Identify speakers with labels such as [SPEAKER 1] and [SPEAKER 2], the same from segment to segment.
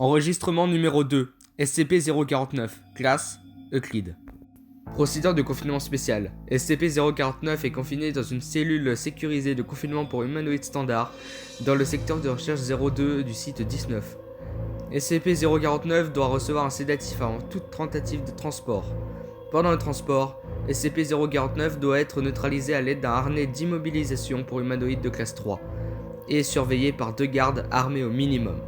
[SPEAKER 1] Enregistrement numéro 2, SCP-049, classe Euclide. Procédure de confinement spécial. SCP-049 est confiné dans une cellule sécurisée de confinement pour humanoïdes standard dans le secteur de recherche 02 du site 19. SCP-049 doit recevoir un sédatif avant toute tentative de transport. Pendant le transport, SCP-049 doit être neutralisé à l'aide d'un harnais d'immobilisation pour humanoïdes de classe 3 et surveillé par 2 gardes armés au minimum.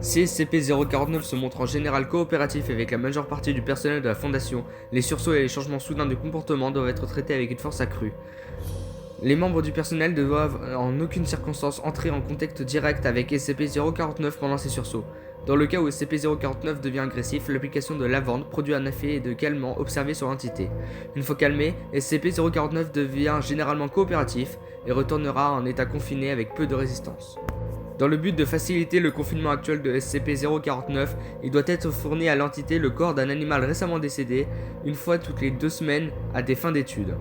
[SPEAKER 1] Si SCP-049 se montre en général coopératif avec la majeure partie du personnel de la Fondation, les sursauts et les changements soudains de comportement doivent être traités avec une force accrue. Les membres du personnel ne doivent en aucune circonstance entrer en contact direct avec SCP-049 pendant ces sursauts. Dans le cas où SCP-049 devient agressif, l'application de lavande produit un effet de calmant observé sur l'entité. Une fois calmé, SCP-049 devient généralement coopératif et retournera en état confiné avec peu de résistance. Dans le but de faciliter le confinement actuel de SCP-049, il doit être fourni à l'entité le corps d'un animal récemment décédé, une fois toutes les 2 semaines, à des fins d'études.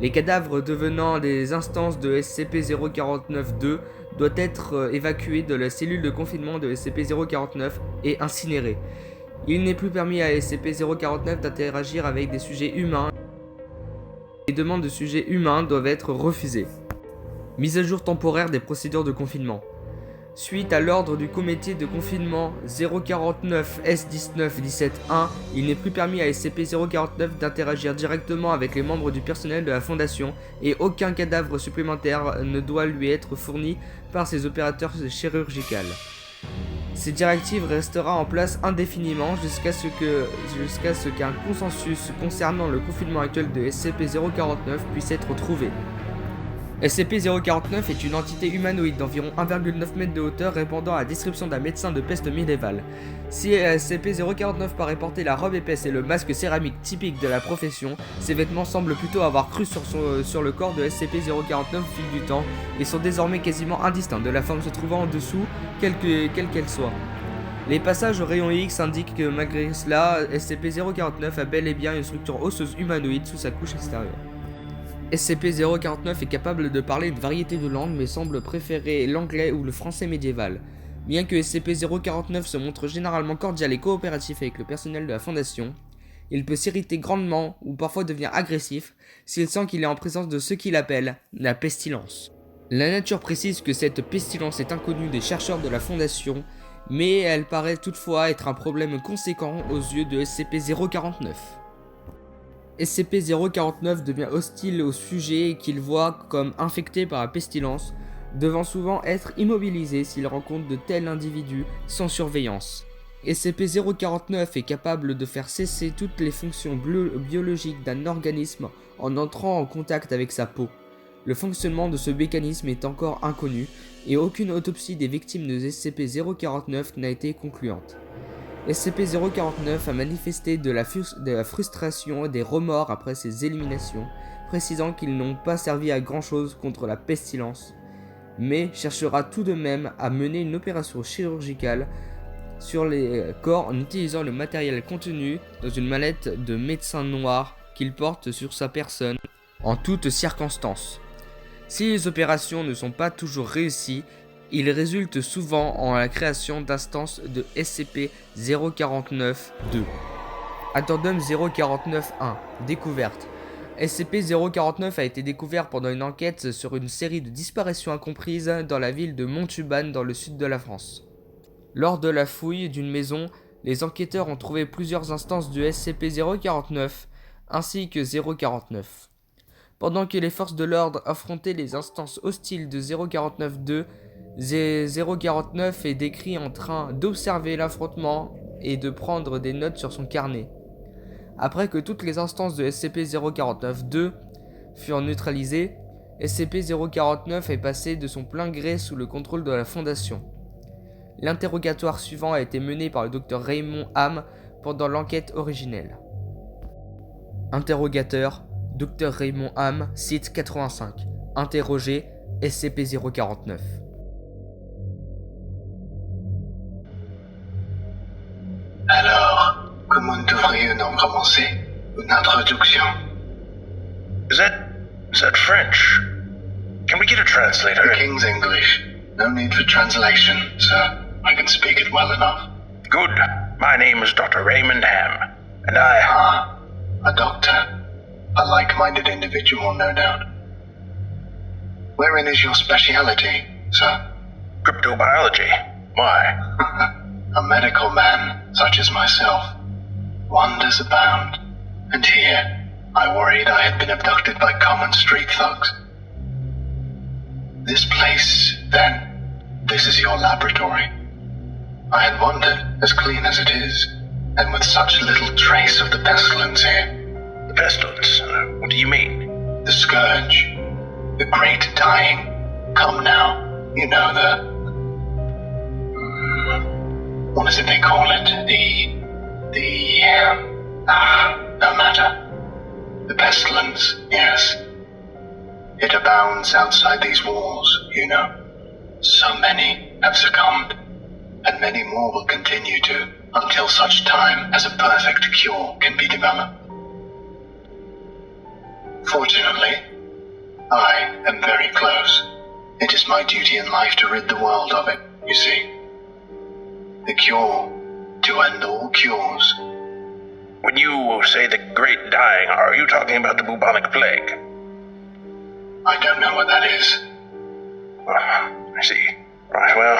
[SPEAKER 1] Les cadavres devenant des instances de SCP-049-2 doivent être évacués de la cellule de confinement de SCP-049 et incinérés. Il n'est plus permis à SCP-049 d'interagir avec des sujets humains. Les demandes de sujets humains doivent être refusées. Mise à jour temporaire des procédures de confinement. Suite à l'ordre du comité de confinement 049 S19-17-1, il n'est plus permis à SCP-049 d'interagir directement avec les membres du personnel de la Fondation et aucun cadavre supplémentaire ne doit lui être fourni par ses opérateurs chirurgicaux. Cette directive restera en place indéfiniment jusqu'à ce qu'un consensus concernant le confinement actuel de SCP-049 puisse être trouvé. SCP-049 est une entité humanoïde d'environ 1,9 m de hauteur répondant à la description d'un médecin de peste médiévale. Si SCP-049 paraît porter la robe épaisse et le masque céramique typique de la profession, ses vêtements semblent plutôt avoir cru sur le corps de SCP-049 au fil du temps et sont désormais quasiment indistincts de la forme se trouvant en dessous, quelle qu'elle soit. Les passages au rayon X indiquent que malgré cela, SCP-049 a bel et bien une structure osseuse humanoïde sous sa couche extérieure. SCP-049 est capable de parler une variété de langues mais semble préférer l'anglais ou le français médiéval. Bien que SCP-049 se montre généralement cordial et coopératif avec le personnel de la Fondation, il peut s'irriter grandement ou parfois devenir agressif s'il sent qu'il est en présence de ce qu'il appelle la pestilence. La nature précise que cette pestilence est inconnue des chercheurs de la Fondation, mais elle paraît toutefois être un problème conséquent aux yeux de SCP-049. SCP-049 devient hostile au sujet qu'il voit comme infecté par la pestilence, devant souvent être immobilisé s'il rencontre de tels individus sans surveillance. SCP-049 est capable de faire cesser toutes les fonctions biologiques d'un organisme en entrant en contact avec sa peau. Le fonctionnement de ce mécanisme est encore inconnu et aucune autopsie des victimes de SCP-049 n'a été concluante. SCP-049 a manifesté de la frustration et des remords après ces éliminations, précisant qu'ils n'ont pas servi à grand chose contre la pestilence, mais cherchera tout de même à mener une opération chirurgicale sur les corps en utilisant le matériel contenu dans une mallette de médecin noir qu'il porte sur sa personne en toutes circonstances. Si les opérations ne sont pas toujours réussies, il résulte souvent en la création d'instances de SCP-049-2. Addendum 049-1. Découverte. SCP-049 a été découvert pendant une enquête sur une série de disparitions incomprises dans la ville de Montauban dans le sud de la France. Lors de la fouille d'une maison, les enquêteurs ont trouvé plusieurs instances de SCP-049 ainsi que 049. Pendant que les forces de l'ordre affrontaient les instances hostiles de 049-2, 049 est décrit en train d'observer l'affrontement et de prendre des notes sur son carnet. Après que toutes les instances de SCP-049-2 furent neutralisées, SCP-049 est passé de son plein gré sous le contrôle de la Fondation. L'interrogatoire suivant a été mené par le Dr Raymond Ham pendant l'enquête originelle. Interrogateur Dr Raymond Ham, site 85. Interrogé SCP-049.
[SPEAKER 2] Alors, comment devrions-nous commencer une introduction?
[SPEAKER 3] Is that French? Can we get a translator?
[SPEAKER 2] The King's English. No need for translation, sir. I can speak it well enough.
[SPEAKER 3] Good. My name is Dr. Raymond Ham, and I...
[SPEAKER 2] Ah, a doctor. A like-minded individual, no doubt. Wherein is your speciality, sir?
[SPEAKER 3] Cryptobiology. Why?
[SPEAKER 2] A medical man, such as myself. Wonders abound. And here, I worried I had been abducted by common street thugs. This place, then, this is your laboratory. I had wondered, as clean as it is, and with such little trace of the pestilence here.
[SPEAKER 3] The pestilence? What do you mean?
[SPEAKER 2] The scourge. The great dying. Come now, you know what is it they call it? No matter. The pestilence, yes. It abounds outside these walls, you know. So many have succumbed, and many more will continue to, until such time as a perfect cure can be developed. Fortunately, I am very close. It is my duty in life to rid the world of it, you see. The cure to end all cures.
[SPEAKER 3] When you say the great dying, are you talking about the bubonic plague?
[SPEAKER 2] I don't know what that is.
[SPEAKER 3] I see. Right, well,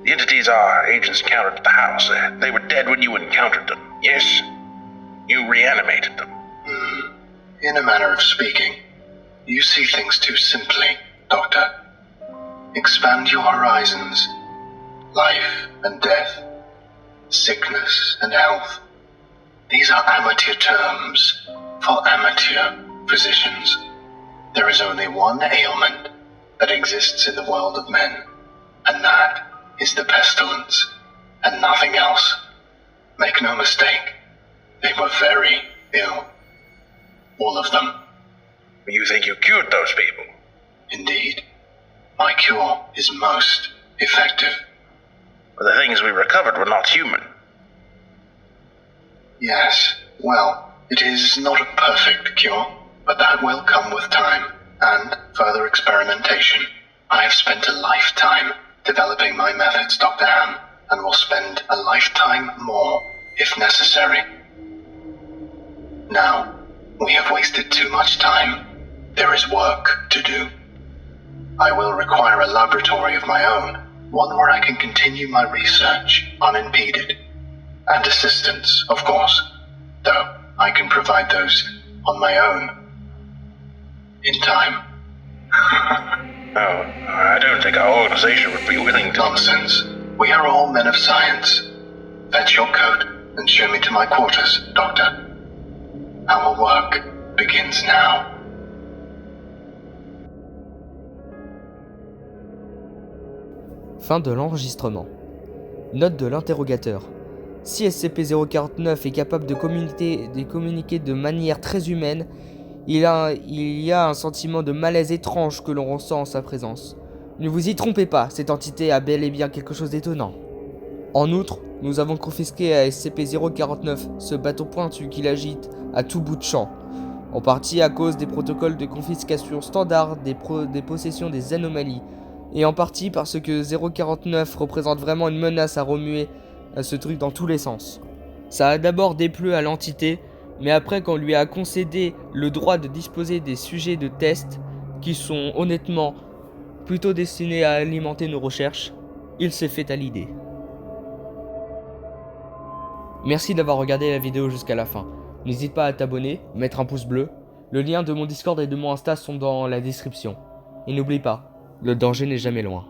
[SPEAKER 3] the entities our agents encountered at the house, they were dead when you encountered them, yes? You reanimated them.
[SPEAKER 2] In a manner of speaking, you see things too simply, Doctor. Expand your horizons. Life and death, sickness and health. These are amateur terms for amateur physicians. There is only one ailment that exists in the world of men, and that is the pestilence, and nothing else. Make no mistake, they were very ill. All of them.
[SPEAKER 3] You think you cured those people?
[SPEAKER 2] Indeed. My cure is most effective.
[SPEAKER 3] But the things we recovered were not human.
[SPEAKER 2] Yes, well, it is not a perfect cure, but that will come with time, and further experimentation. I have spent a lifetime developing my methods, Dr. Ham, and will spend a lifetime more, if necessary. Now, we have wasted too much time. There is work to do. I will require a laboratory of my own, one where I can continue my research unimpeded. And assistance, of course, though I can provide those on my own. In time.
[SPEAKER 3] I don't think our organization would be willing to...
[SPEAKER 2] Nonsense. We are all men of science. Fetch your coat and show me to my quarters, Doctor. Our work begins now.
[SPEAKER 1] Fin de l'enregistrement. Note de l'interrogateur. Si SCP-049 est capable de communiquer de manière très humaine, il y a un sentiment de malaise étrange que l'on ressent en sa présence. Ne vous y trompez pas, cette entité a bel et bien quelque chose d'étonnant. En outre, nous avons confisqué à SCP-049 ce bateau pointu qu'il agite à tout bout de champ, en partie à cause des protocoles de confiscation standard des possessions des anomalies, et en partie parce que 049 représente vraiment une menace à remuer à ce truc dans tous les sens. Ça a d'abord déplu à l'entité, mais après qu'on lui a concédé le droit de disposer des sujets de test qui sont honnêtement plutôt destinés à alimenter nos recherches, il s'est fait à l'idée. Merci d'avoir regardé la vidéo jusqu'à la fin. N'hésite pas à t'abonner, mettre un pouce bleu. Le lien de mon Discord et de mon Insta sont dans la description. Et n'oublie pas, le danger n'est jamais loin.